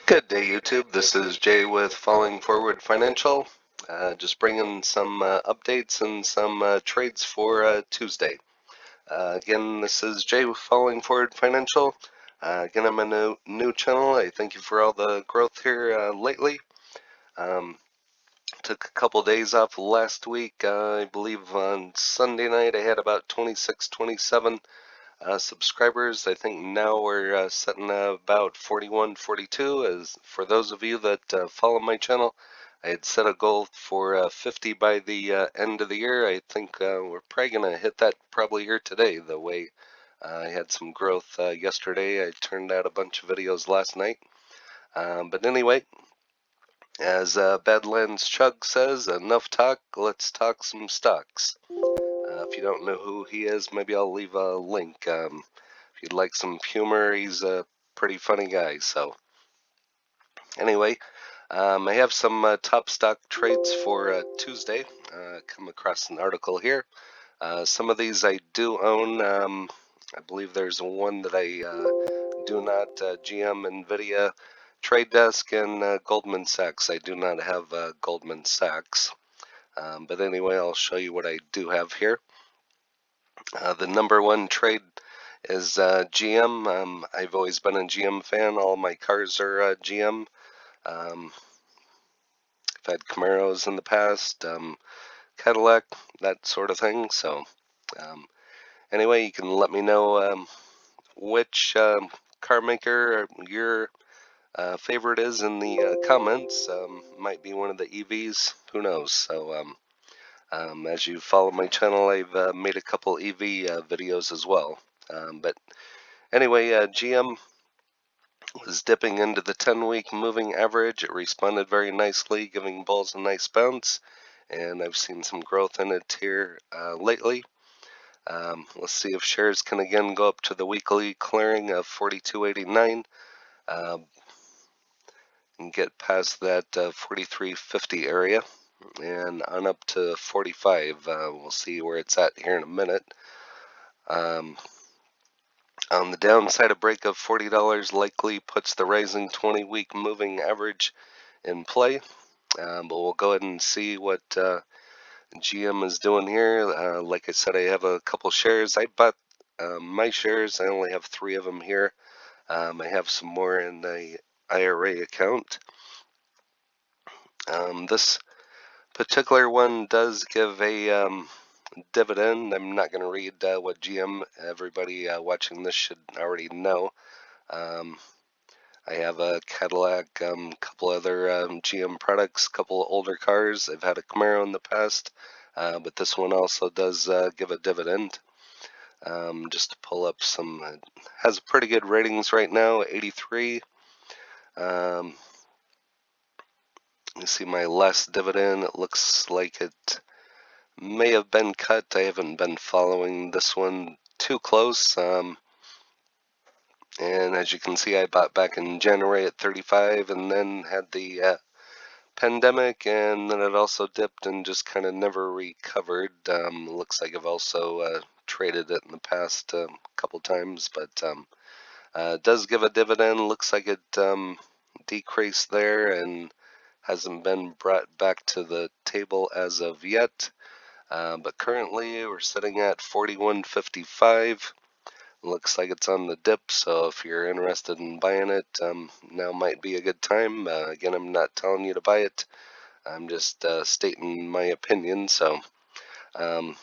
Good day, YouTube. This is Jay with Falling Forward Financial. Just bringing some updates and some trades for Tuesday. Again, this is Jay with Falling Forward Financial. Again, I'm a new channel. I thank you for all the growth here lately. Took a couple days off last week. I believe on Sunday night I had about 26, 27 subscribers. I think now we're sitting at about 41, 42. As for those of you that follow my channel, I had set a goal for 50 by the end of the year. I think we're probably gonna hit that probably here today. The way I had some growth yesterday, I turned out a bunch of videos last night. But anyway, as Badlands Chug says, enough talk. Let's talk some stocks. If you don't know who he is, maybe I'll leave a link. If you'd like some humor, he's a pretty funny guy. So anyway, I have some top stock trades for Tuesday. Come across an article here. Some of these I do own. I believe there's one that I do not. GM, NVDA, Trade Desk, and Goldman Sachs. I do not have Goldman Sachs. But anyway, I'll show you what I do have here. The number one trade is GM. I've always been a GM fan. All my cars are GM. I've had Camaros in the past, Cadillac, that sort of thing. So anyway, you can let me know which car maker your favorite is in the comments. Might be one of the EVs. Who knows? So as you follow my channel, I've made a couple EV videos as well. But anyway, GM was dipping into the 10-week moving average. It responded very nicely, giving bulls a nice bounce, and I've seen some growth in it here lately. Let's see if shares can again go up to the weekly clearing of 42.89 and get past that 43.50 area and on up to 45. We'll see where it's at here in a minute. On the downside, a break of $40 likely puts the rising 20-week moving average in play. But we'll go ahead and see what GM is doing here. Like I said, I have a couple shares. I bought my shares. I only have 3 of them here. I have some more in the IRA account. This particular one does give a dividend. I'm not going to read what GM, everybody watching this should already know. I have a Cadillac, couple other GM products, couple older cars. I've had a Camaro in the past, but this one also does give a dividend. Just to pull up some, it has pretty good ratings right now, 83. You see my last dividend, it looks like it may have been cut. I haven't been following this one too close. And as you can see, I bought back in January at 35 and then had the pandemic, and then it also dipped and just kind of never recovered. Looks like I've also traded it in the past couple times, but it does give a dividend. Looks like it decreased there and hasn't been brought back to the table as of yet. But currently we're sitting at 41.55. Looks like it's on the dip, so if you're interested in buying it, now might be a good time. Again, I'm not telling you to buy it. I'm just stating my opinion. So I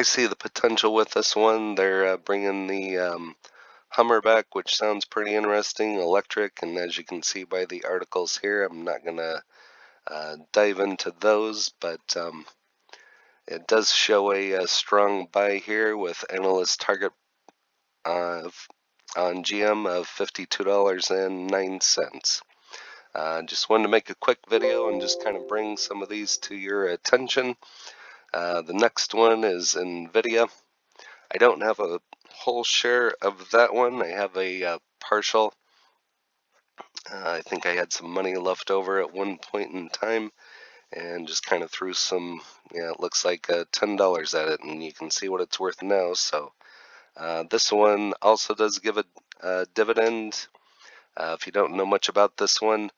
see the potential with this one. They're bringing the Hummer back, which sounds pretty interesting, electric, and as you can see by the articles here, I'm not going to dive into those, but it does show a strong buy here with analyst target on GM of $52.09. Just wanted to make a quick video and just kind of bring some of these to your attention. The next one is NVIDIA. I don't have a whole share of that one. I have a partial. I think I had some money left over at one point in time and just kind of threw some, it looks like $10 at it, and you can see what it's worth now. So this one also does give a dividend. If you don't know much about this one,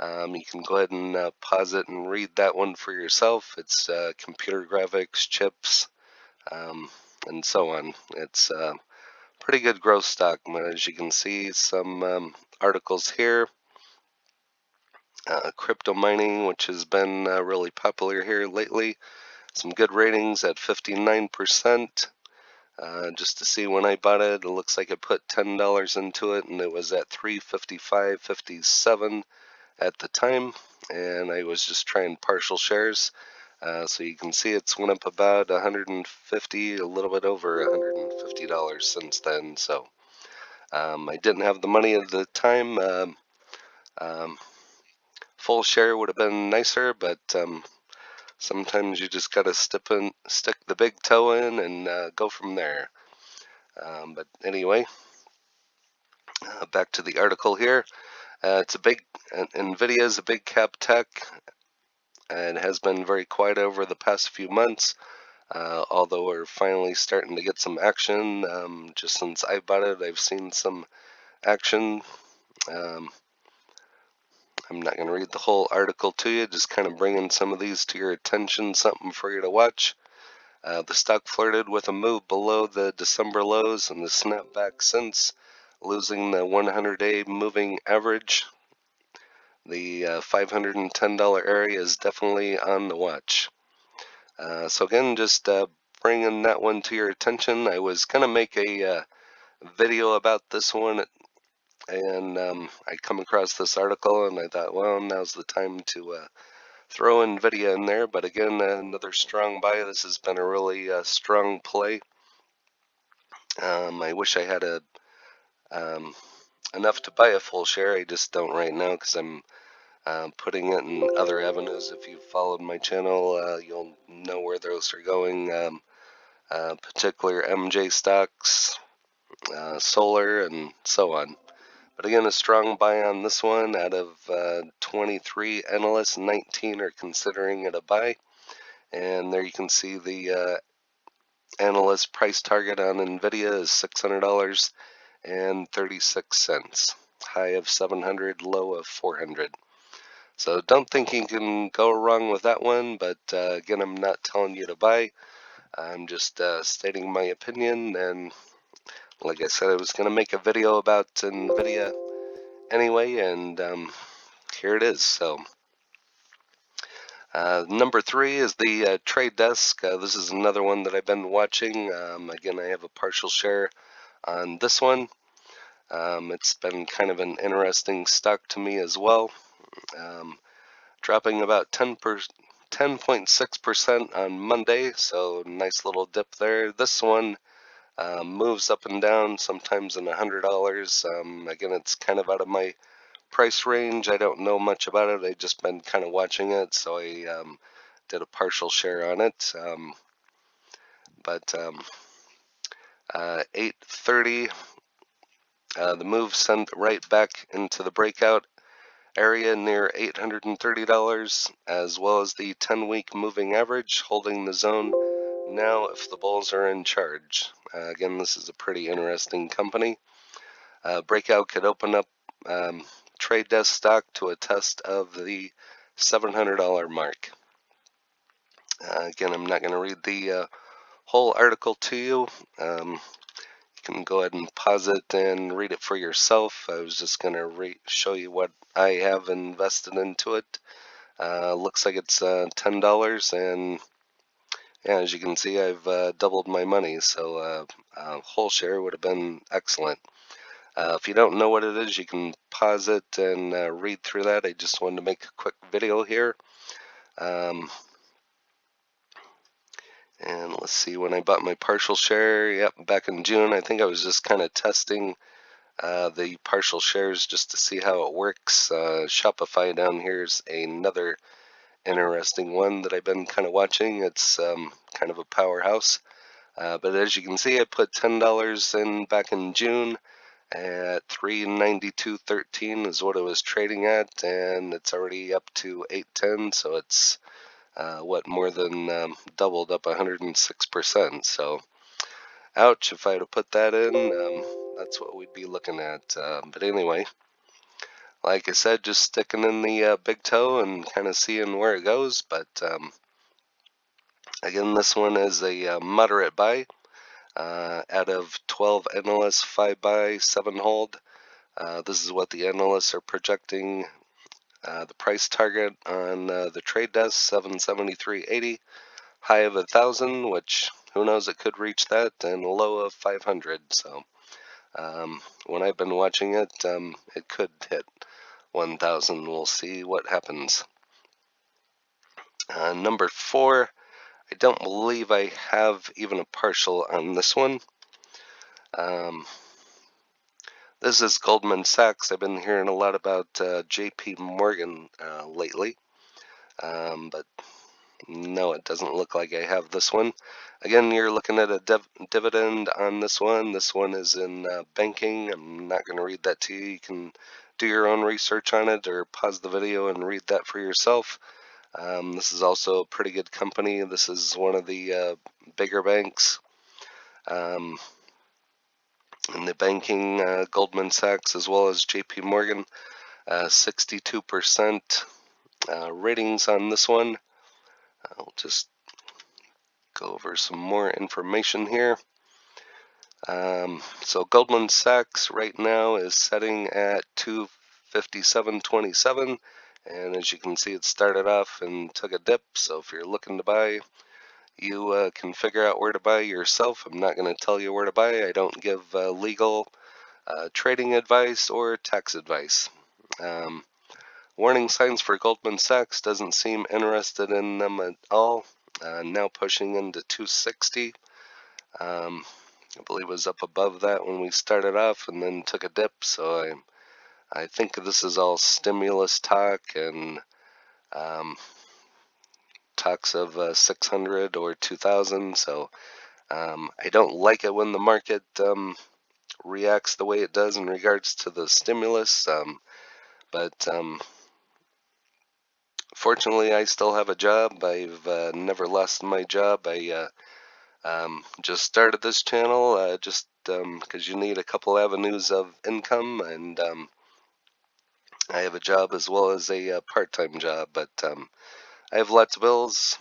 you can go ahead and pause it and read that one for yourself. It's computer graphics, chips, and so on. It's pretty good growth stock. As you can see, some articles here. Crypto mining, which has been really popular here lately. Some good ratings at 59%. Just to see when I bought it, it looks like I put $10 into it, and it was at $355.57 at the time, and I was just trying partial shares. So you can see it's went up about 150, a little bit over $150 since then. So I didn't have the money at the time. Full share would have been nicer, but sometimes you just gotta stick the big toe in and go from there. But anyway, back to the article here. NVDA is a big cap tech and has been very quiet over the past few months. Although we're finally starting to get some action. Just since I bought it, I've seen some action. Um, I'm not going to read the whole article to you, just kind of bringing some of these to your attention, something for you to watch. The stock flirted with a move below the December lows and the snapback since, losing the 100-day moving average. The $510 area is definitely on the watch. So again, just bringing that one to your attention. I was going to make a video about this one, and I come across this article, and I thought, well, now's the time to throw NVIDIA in there. But again, another strong buy. This has been a really strong play. I wish I had enough to buy a full share. I just don't right now because I'm putting it in other avenues. If you've followed my channel, you'll know where those are going. Particular MJ stocks, solar, and so on. But again, a strong buy on this one. Out of 23 analysts, 19 are considering it a buy. And there you can see the analyst price target on NVIDIA is $600.36. High of 700, low of 400. So don't think you can go wrong with that one. But again, I'm not telling you to buy. I'm just stating my opinion, and like I said, I was going to make a video about NVIDIA anyway, and here it is. So number 3 is the trade desk. This is another one that I've been watching. Again, I have a partial share on this one. It's been kind of an interesting stock to me as well. Dropping about 10.6% on Monday, so nice little dip there. This one moves up and down, sometimes in $100. Again, it's kind of out of my price range. I don't know much about it. I've just been kind of watching it, so I did a partial share on it. But 8:30, the move sent right back into the breakout area near $830, as well as the 10-week moving average, holding the zone now if the bulls are in charge. Again, this is a pretty interesting company. Breakout could open up trade desk stock to a test of the $700 mark. Again, I'm not going to read the whole article to you. You can go ahead and pause it and read it for yourself. I was just going to show you what I have invested into it. Looks like it's $10, and yeah, as you can see, I've doubled my money, so a whole share would have been excellent. If you don't know what it is, you can pause it and read through that. I just wanted to make a quick video here. And let's see, when I bought my partial share, yep, back in June, I think I was just kind of testing the partial shares just to see how it works. Shopify down here is another interesting one that I've been kind of watching. It's kind of a powerhouse. But as you can see, I put $10 in back in June at $392.13 is what it was trading at, and it's already up to $810, so it's more than doubled, up 106%. So ouch, if I had to put that in, that's what we'd be looking at. But anyway, like I said, just sticking in the big toe and kind of seeing where it goes. But again, this one is a moderate buy out of 12 analysts, 5 buy, 7 hold. This is what the analysts are projecting. The price target on the trade desk, 773.80, high of 1,000, which who knows, it could reach that, and a low of 500. So when I've been watching it, it could hit 1,000. We'll see what happens. Number 4, I don't believe I have even a partial on this one. This is Goldman Sachs. I've been hearing a lot about JP Morgan lately, but no, it doesn't look like I have this one. Again, you're looking at a dividend on this one. This one is in banking. I'm not going to read that to you. You can do your own research on it or pause the video and read that for yourself. This is also a pretty good company. This is one of the bigger banks. In the banking, Goldman Sachs as well as JP Morgan, 62% ratings on this one. I'll just go over some more information here. So Goldman Sachs right now is setting at 257.27, and as you can see, it started off and took a dip. So if you're looking to buy, you can figure out where to buy yourself. I'm not going to tell you where to buy. I don't give legal trading advice or tax advice. Warning signs for Goldman Sachs, doesn't seem interested in them at all. Now pushing into 260. I believe it was up above that when we started off and then took a dip. So I think this is all stimulus talk and talks of 600 or 2,000. So I don't like it when the market reacts the way it does in regards to the stimulus. But fortunately, I still have a job. I've never lost my job. I just started this channel just because you need a couple avenues of income, and I have a job as well as a part-time job. But I have lots of bills,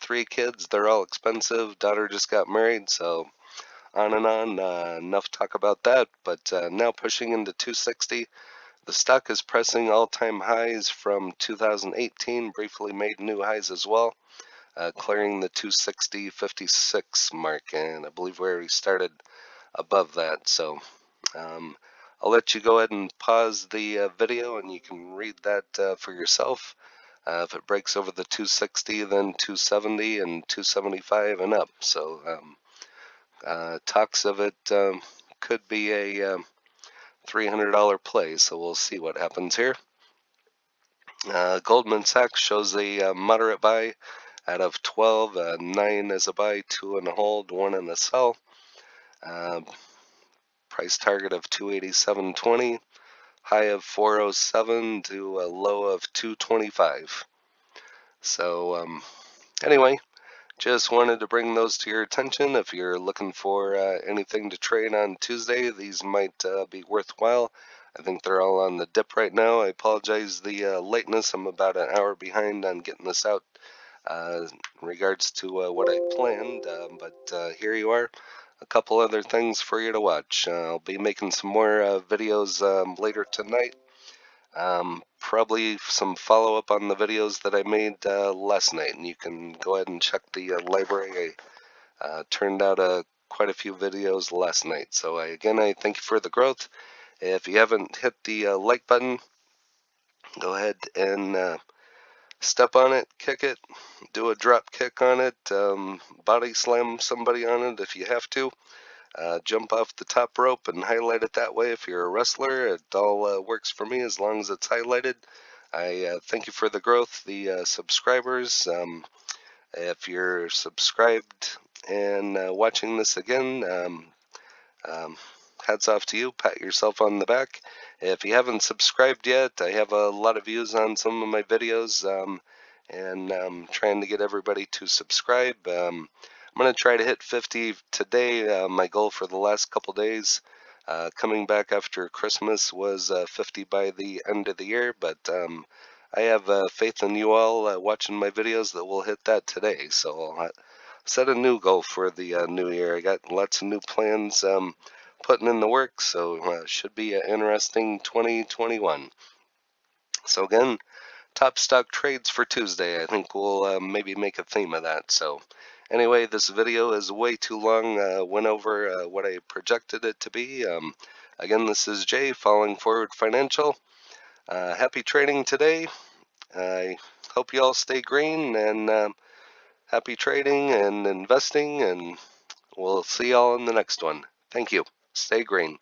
3 kids, they're all expensive. Daughter just got married, so on and on. Enough talk about that. But now pushing into 260. The stock is pressing all-time highs from 2018, briefly made new highs as well, clearing the 260.56 mark, and I believe we already started above that. So I'll let you go ahead and pause the video and you can read that for yourself. If it breaks over the 260, then 270 and 275 and up. So talks of it could be a $300 play, so we'll see what happens here. Goldman Sachs shows a moderate buy out of 12, 9 as a buy, 2 in a hold, 1 in a sell. Price target of 287.20, high of 407 to a low of 225. So anyway, just wanted to bring those to your attention. If you're looking for anything to trade on Tuesday, these might be worthwhile. I think they're all on the dip right now. I apologize the lateness. I'm about an hour behind on getting this out in regards to what I planned, but here you are. A couple other things for you to watch. I'll be making some more videos later tonight. Probably some follow-up on the videos that I made last night, and you can go ahead and check the library. I turned out quite a few videos last night. So again, I thank you for the growth. If you haven't hit the like button, go ahead and step on it, kick it, do a drop kick on it, body slam somebody on it if you have to. Jump off the top rope and highlight it that way if you're a wrestler. It all works for me as long as it's highlighted. I thank you for the growth, the subscribers. If you're subscribed and watching this again, hats off to you. Pat yourself on the back. If you haven't subscribed yet, I have a lot of views on some of my videos, and I'm trying to get everybody to subscribe. I'm going to try to hit 50 today. My goal for the last couple days Coming back after Christmas was 50 by the end of the year, but I have faith in you all watching my videos that we'll hit that today. So I'll set a new goal for the new year. I got lots of new plans putting in the work, so should be an interesting 2021. So again, top stock trades for Tuesday. I think we'll maybe make a theme of that. So anyway, this video is way too long. Went over what I projected it to be. Again, this is Jay, Falling Forward Financial. Happy trading today. I hope you all stay green and happy trading and investing, and we'll see y'all in the next one. Thank you. Stay green.